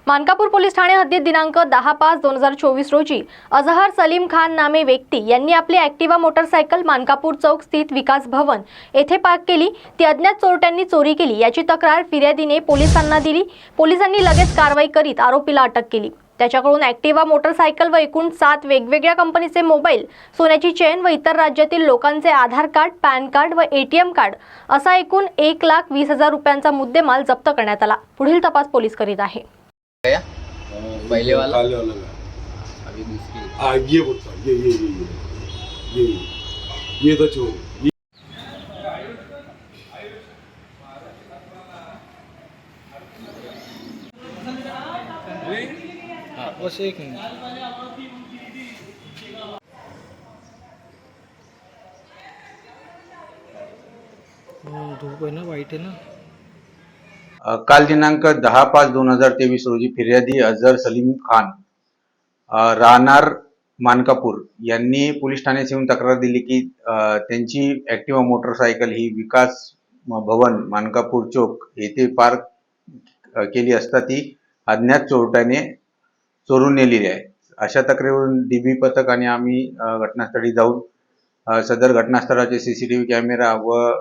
Mankapur police Thane हद्दीत दिनांक 10/5/2024 रोजी अजहर सलीम खान नामे व्यक्ती यांनी आपली ॲक्टिवा मोटरसायकल मानकापूर चौक स्थित विकास भवन येथे पार्क केली। ती अज्ञात चोरट्यांनी चोरी केली याची तक्रार फिर्यादीने पोलिसांना दिली। पोलिसांनी लगेच कारवाई करीत आरोपीला अटक केली। त्याच्याकडून ॲक्टिवा मोटरसायकल व एकूण 7 वेगवेगळ्या कंपनीचे मोबाईल, सोन्याची चेन व इतर राज्यातील लोकांचे आधार कार्ड, पॅन कार्ड व ATM कार्ड असा एकूण 1,20,000 रुपयांचा मुद्देमाल जप्त करण्यात आला। पुढील तपास पोलीस करीत आहे। पहले वाला अभी दूसरी ये बोलता ये तो चोर बस एक मिनट। धूप है ना, वाइट है ना। काल दिनांक 10/5/2023 रोजी फिर्यादी अजहर सलीम खान राहणार मानकापूर यांनी पोलीस ठाण्यात येऊन तक्रार दिली की त्यांची ॲक्टिवा मोटरसायकल ही विकास भवन मानकापूर चौक येथे पार्क केली असता ती अज्ञात चोरट्याने चोरून नेलेली आहे। अशा तक्रारीवरून DB पथक आणि आम्ही घटनास्थळी जाऊन सदर घटनास्थळाचे CCTV कॅमेरा व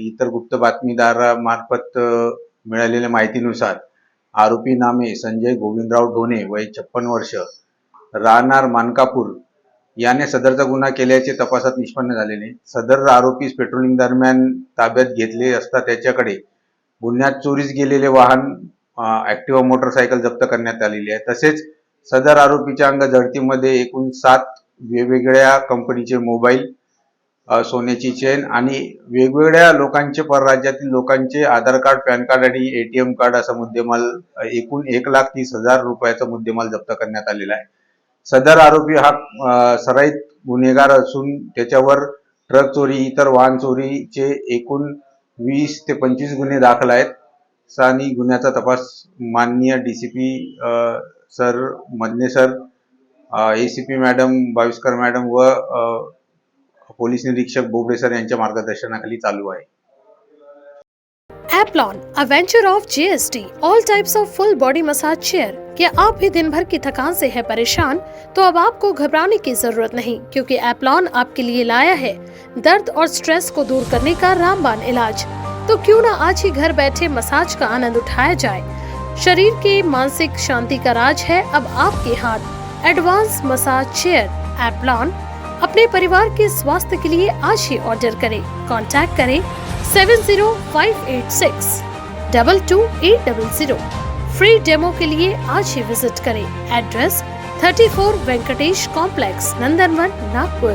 इतर गुप्त बातमीदारामार्फत मिळालेल्या माहितीनुसार आरोपी नामे संजय गोविंदराव ढोणे वय 56 वर्ष राहणार मानकापूर याने सदरचा गुन्हा केल्याचे तपासात निष्पन्न झालेले। सदर आरोपीस पेट्रोलिंग दरम्यान ताब्यात घेतले असता त्याच्याकडे गुन्ह्यात चोरीस गेलेले वाहन ॲक्टिवा मोटरसायकल जप्त करण्यात आलेली आहे। तसेच सदर आरोपीच्या अंग जडतीमध्ये एकूण 7 वेगवेगळ्या कंपनीचे मोबाईल, सोन्याची चेन आणि वेगवेगळ्या लोकांचे परराज्यातील लोकांचे आधार कार्ड, पॅन कार्ड आणि ATM कार्ड असा मुद्देमाल एकूण 1,30,000 रुपयाचा मुद्देमाल जप्त करण्यात आलेला आहे। सदर आरोपी हा सराईत गुन्हेगार असून त्याच्यावर ट्रक चोरी, इतर वाहन चोरीचे एकूण 20 ते 25 गुन्हे दाखल आहेत। आणि गुन्ह्याचा तपास माननीय DCP sir Madane sir, ACP madam Baviskar madam व पोलीस निरीक्षक बोबडे सर यांच्या मार्गदर्शनाखाली चालू आहे। Applon, a venture of GST, all types of full body massage chair। क्या आप भी दिन भर की थकान से है परेशान? तो अब आपको घबराने की जरूरत नहीं, क्योंकि Applon आपके लिए लाया है दर्द और स्ट्रेस को दूर करने का रामबाण इलाज। तो क्यों ना आज ही घर बैठे मसाज का आनंद उठाया जाए। शरीर की मानसिक शांति का राज है अब आपके हाथ। एडवांस मसाज चेयर Applon अपने परिवार के स्वास्थ्य के लिए आज ही ऑर्डर करें। कांटेक्ट करें 7058622800। फ्री डेमो के लिए आज ही विजिट करें। एड्रेस 34 वेंकटेश कॉम्प्लेक्स, नंदनवन, नागपुर।